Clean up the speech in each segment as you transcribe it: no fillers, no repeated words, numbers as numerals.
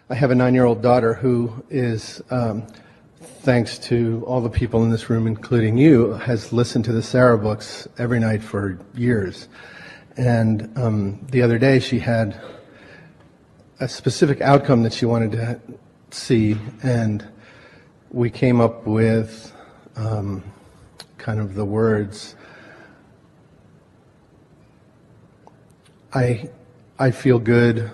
I have a 9-year-old daughter who is, thanks to all the people in this room, including you, has listened to the Sarah books every night for years. And the other day she had a specific outcome that she wanted to see, and we came up with kind of the words, I feel good.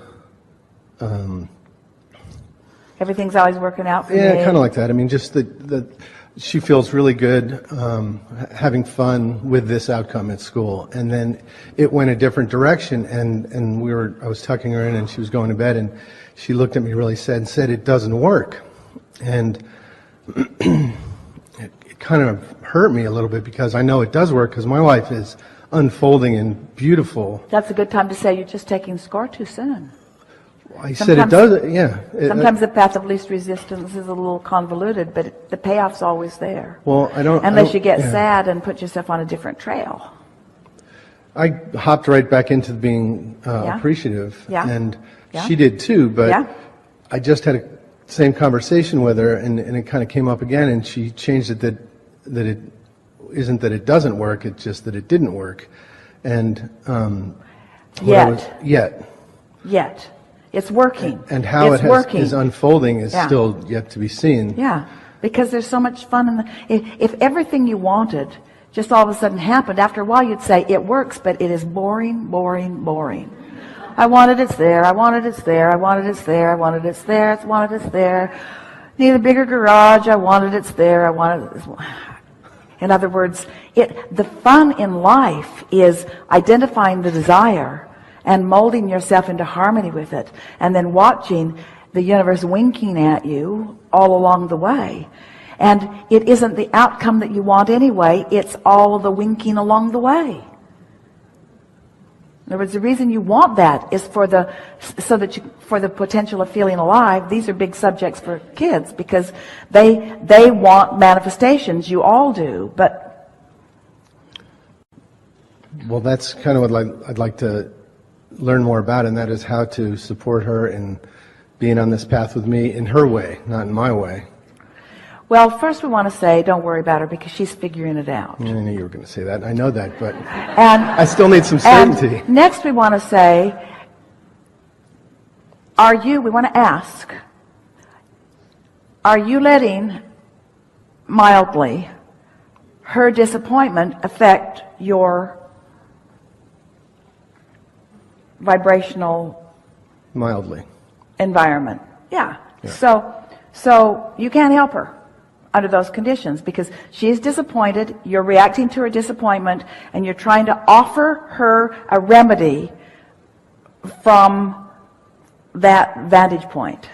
Everything's always working out for me. Yeah, kind of like that. I mean, just that she feels really good having fun with this outcome at school. And then it went a different direction, and I was tucking her in, and she was going to bed, and she looked at me really sad and said, "It doesn't work." And it kind of hurt me a little bit, because I know it does work, because my life is unfolding and beautiful. That's a good time to say you're just taking score too soon. I said it does, yeah. Sometimes the path of least resistance is a little convoluted, but the payoff's always there. Well, unless you get sad and put yourself on a different trail. I hopped right back into being appreciative, and Yeah. she did too, but Yeah. I just had a same conversation with her, and it kind of came up again, and she changed it that it isn't that it doesn't work, it's just that it didn't work. And Yet. It's working. And how it's is unfolding is still yet to be seen. Yeah, because there's so much fun if everything you wanted just all of a sudden happened, after a while you'd say, it works, but it is boring, boring, boring. I wanted it's there, I wanted it's there, I wanted it's there, I wanted it's there, I wanted it's there. Need a bigger garage, I wanted it's there, I wanted it's... In other words, the fun in life is identifying the desire and molding yourself into harmony with it, and then watching the universe winking at you all along the way. And it isn't the outcome that you want anyway, it's all of the winking along the way. In other words, the reason you want that is for the potential of feeling alive. These are big subjects for kids, because they want manifestations. You all do, but... Well, that's kind of what I'd like to learn more about, and that is how to support her in being on this path with me in her way, not in my way. Well, first we want to say, don't worry about her, because she's figuring it out. I knew you were going to say that. I know that, but I still need some certainty. And next we want to say, we want to ask, are you letting mildly her disappointment affect your vibrational mildly environment? Yeah. So you can't help her under those conditions, because she is disappointed, you're reacting to her disappointment, and you're trying to offer her a remedy from that vantage point.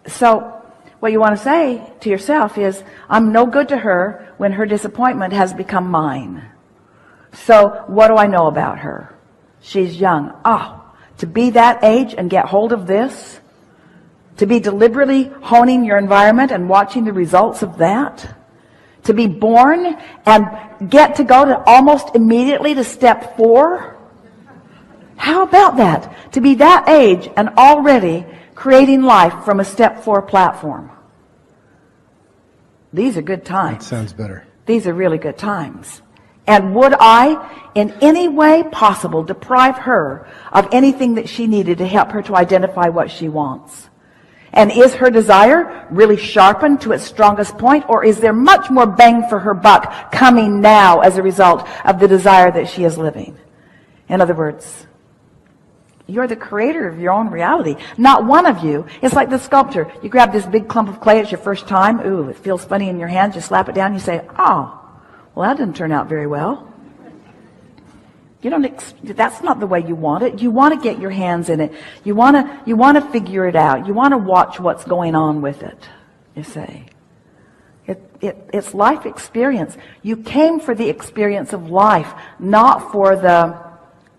So what you want to say to yourself is, I'm no good to her when her disappointment has become mine. So what do I know about her? She's young. To be that age and get hold of this, to be deliberately honing your environment and watching the results of that, to be born and get to go to almost immediately to step 4. How about that? To be that age and already creating life from a step 4 platform. These are good times. That sounds better. These are really good times. And would I, in any way possible, deprive her of anything that she needed to help her to identify what she wants? And is her desire really sharpened to its strongest point, or is there much more bang for her buck coming now as a result of the desire that she is living? In other words, you're the creator of your own reality. Not one of you. It's like the sculptor. You grab this big clump of clay, it's your first time. Ooh, it feels funny in your hands. You slap it down, you say, oh, well, that didn't turn out very well. That's not the way you want it. You want to get your hands in it. You want to figure it out. You want to watch what's going on with it, you say. It's life experience. You came for the experience of life, not for the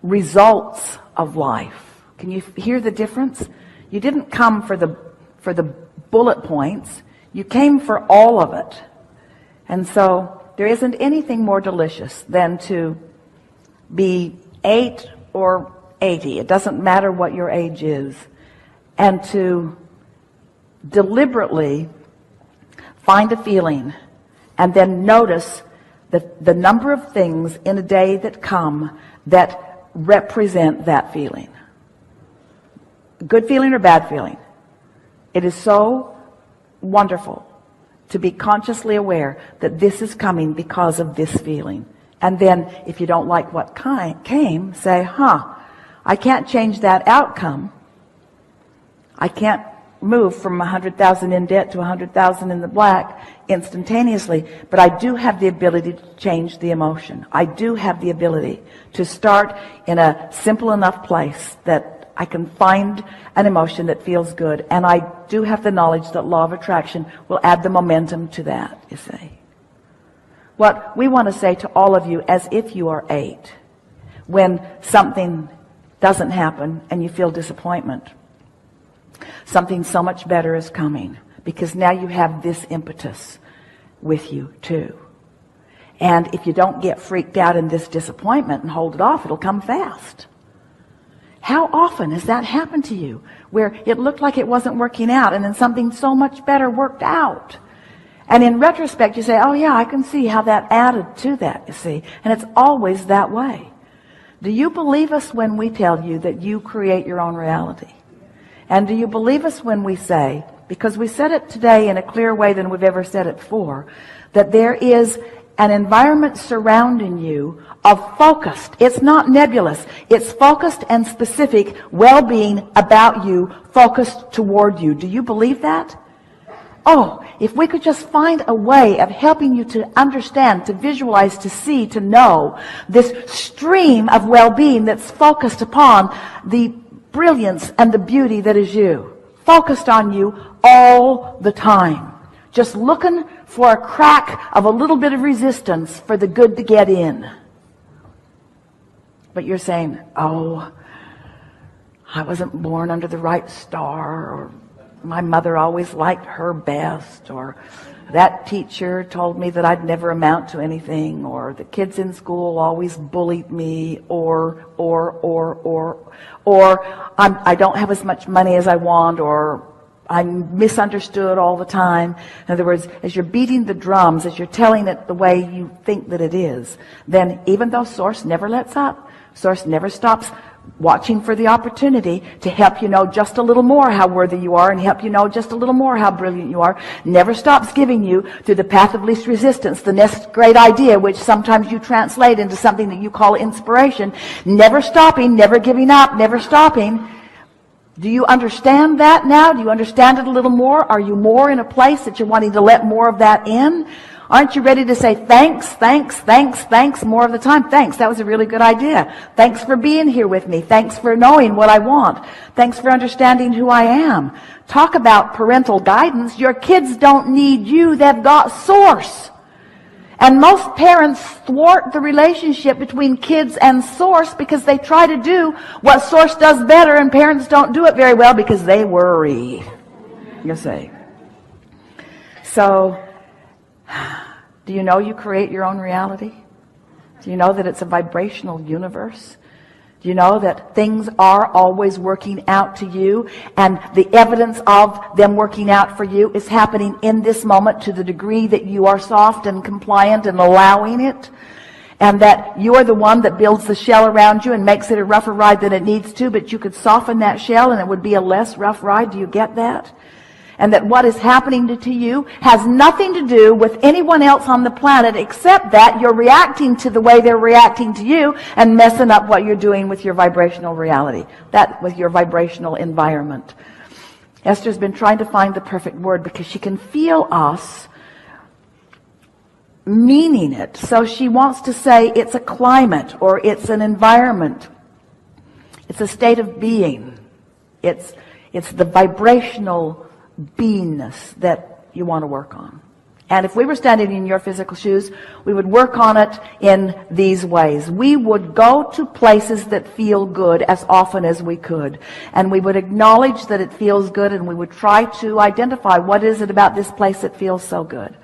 results of life. Can you hear the difference? You didn't come for the bullet points. You came for all of it. And so there isn't anything more delicious than to be 8 or 80. It doesn't matter what your age is. And to deliberately find a feeling and then notice the number of things in a day that come that represent that feeling. Good feeling or bad feeling. It is so wonderful to be consciously aware that this is coming because of this feeling. And then if you don't like what came, say, I can't change that outcome. I can't move from 100,000 in debt to 100,000 in the black instantaneously, but I do have the ability to change the emotion. I do have the ability to start in a simple enough place that I can find an emotion that feels good, and I do have the knowledge that law of attraction will add the momentum to that, you see. What we want to say to all of you, as if you are 8, when something doesn't happen and you feel disappointment, something so much better is coming, because now you have this impetus with you too. And if you don't get freaked out in this disappointment and hold it off, it'll come fast. How often has that happened to you, where it looked like it wasn't working out and then something so much better worked out? And in retrospect, you say, oh yeah, I can see how that added to that, you see. And it's always that way. Do you believe us when we tell you that you create your own reality? And do you believe us when we say, because we said it today in a clearer way than we've ever said it before, that there is an environment surrounding you of focused, it's not nebulous, it's focused and specific well-being about you, focused toward you. Do you believe that? Oh, if we could just find a way of helping you to understand, to visualize, to see, to know this stream of well-being that's focused upon the brilliance and the beauty that is you, focused on you all the time, just looking for a crack of a little bit of resistance for the good to get in. But you're saying, oh, I wasn't born under the right star, or my mother always liked her best, or that teacher told me that I'd never amount to anything, or the kids in school always bullied me, or I don't have as much money as I want, or I'm misunderstood all the time. In other words, as you're beating the drums, as you're telling it the way you think that it is, then even though Source never lets up, Source never stops watching for the opportunity to help you know just a little more how worthy you are and help you know just a little more how brilliant you are, never stops giving you, through the path of least resistance, the next great idea, which sometimes you translate into something that you call inspiration, never stopping, never giving up, never stopping. Do you understand that now? Do you understand it a little more? Are you more in a place that you're wanting to let more of that in? Aren't you ready to say thanks, thanks, thanks, thanks more of the time? Thanks, that was a really good idea. Thanks for being here with me. Thanks for knowing what I want. Thanks for understanding who I am. Talk about parental guidance. Your kids don't need you. They've got Source. And most parents thwart the relationship between kids and Source because they try to do what Source does better, and parents don't do it very well because they worry, you see. So, do you know you create your own reality? Do you know that it's a vibrational universe? Do you know that things are always working out to you, and the evidence of them working out for you is happening in this moment to the degree that you are soft and compliant and allowing it, and that you are the one that builds the shell around you and makes it a rougher ride than it needs to, but you could soften that shell and it would be a less rough ride. Do you get that? And that what is happening to you has nothing to do with anyone else on the planet, except that you're reacting to the way they're reacting to you and messing up what you're doing with your vibrational reality, that with your vibrational environment. Esther's been trying to find the perfect word because she can feel us meaning it. So she wants to say it's a climate, or it's an environment. It's a state of being. It's the vibrational beingness that you want to work on. And if we were standing in your physical shoes, we would work on it in these ways. We would go to places that feel good as often as we could. And we would acknowledge that it feels good, and we would try to identify what is it about this place that feels so good.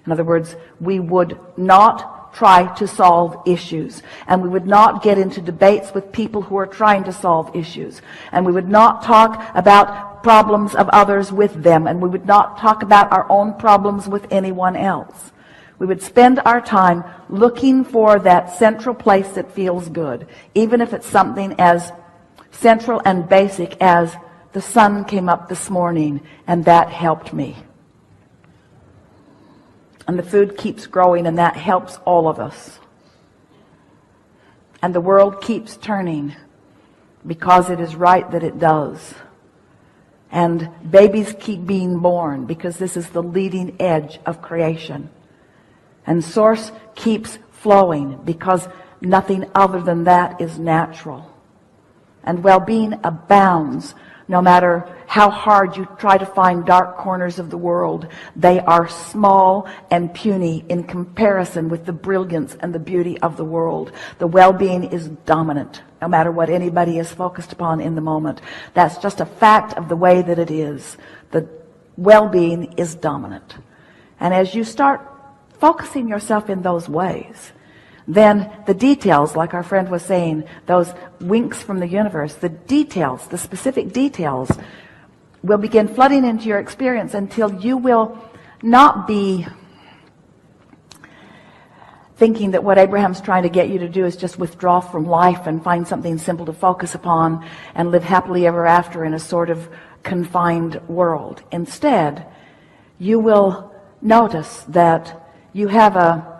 In other words, we would not try to solve issues. And we would not get into debates with people who are trying to solve issues. And we would not talk about problems of others with them. And we would not talk about our own problems with anyone else. We would spend our time looking for that central place that feels good, even if it's something as central and basic as the sun came up this morning and that helped me. And the food keeps growing and that helps all of us. And the world keeps turning because it is right that it does. And babies keep being born because this is the leading edge of creation. And source keeps flowing because nothing other than that is natural. And well-being abounds. No matter how hard you try to find dark corners of the world, they are small and puny in comparison with the brilliance and the beauty of the world. The well-being is dominant, no matter what anybody is focused upon in the moment. That's just a fact of the way that it is. The well-being is dominant. And as you start focusing yourself in those ways, then the details, like our friend was saying, those winks from the universe, the details, the specific details, will begin flooding into your experience until you will not be thinking that what Abraham's trying to get you to do is just withdraw from life and find something simple to focus upon and live happily ever after in a sort of confined world. Instead, you will notice that you have a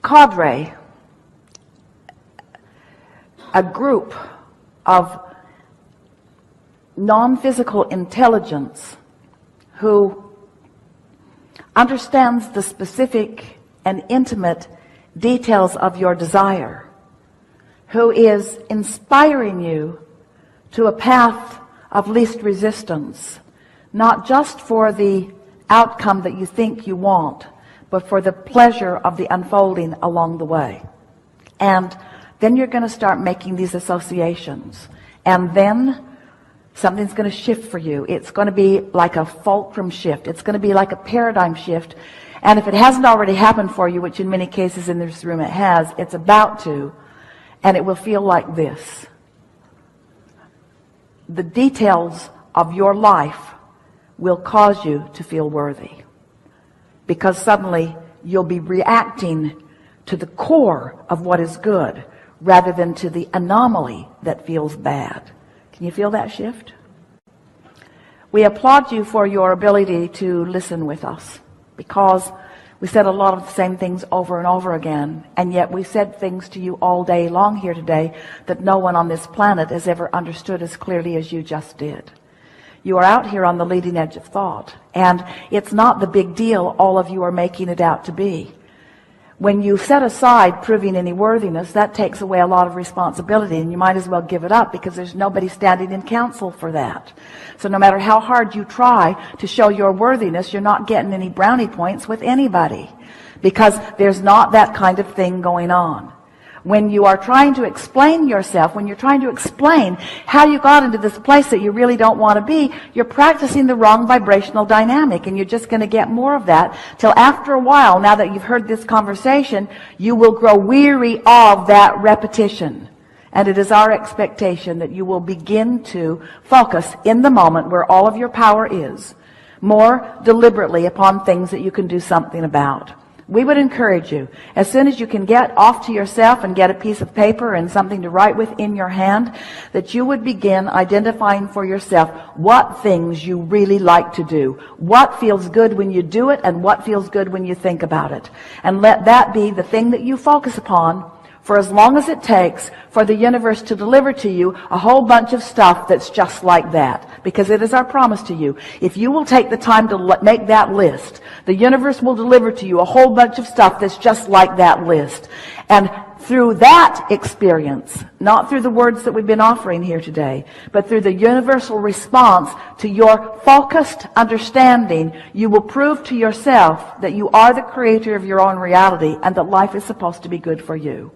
cadre, a group of non-physical intelligence who understands the specific and intimate details of your desire, who is inspiring you to a path of least resistance, not just for the outcome that you think you want, but for the pleasure of the unfolding along the way. And then you're going to start making these associations. And then something's going to shift for you. It's going to be like a fulcrum shift. It's going to be like a paradigm shift. And if it hasn't already happened for you, which in many cases in this room it has, it's about to. And it will feel like this. The details of your life will cause you to feel worthy. Because suddenly you'll be reacting to the core of what is good rather than to the anomaly that feels bad. Can you feel that shift? We applaud you for your ability to listen with us, because we said a lot of the same things over and over again, and yet we said things to you all day long here today that no one on this planet has ever understood as clearly as you just did. You are out here on the leading edge of thought, and it's not the big deal all of you are making it out to be. When you set aside proving any worthiness, that takes away a lot of responsibility, and you might as well give it up because there's nobody standing in counsel for that. So no matter how hard you try to show your worthiness, you're not getting any brownie points with anybody, because there's not that kind of thing going on. When you are trying to explain yourself, when you're trying to explain how you got into this place that you really don't want to be, you're practicing the wrong vibrational dynamic, and you're just going to get more of that till after a while, now that you've heard this conversation, you will grow weary of that repetition. And it is our expectation that you will begin to focus in the moment where all of your power is, more deliberately upon things that you can do something about. We would encourage you, as soon as you can get off to yourself and get a piece of paper and something to write with in your hand, that you would begin identifying for yourself what things you really like to do, what feels good when you do it, and what feels good when you think about it. And let that be the thing that you focus upon for as long as it takes for the universe to deliver to you a whole bunch of stuff that's just like that. Because it is our promise to you. If you will take the time to make that list, the universe will deliver to you a whole bunch of stuff that's just like that list. And through that experience, not through the words that we've been offering here today, but through the universal response to your focused understanding, you will prove to yourself that you are the creator of your own reality and that life is supposed to be good for you.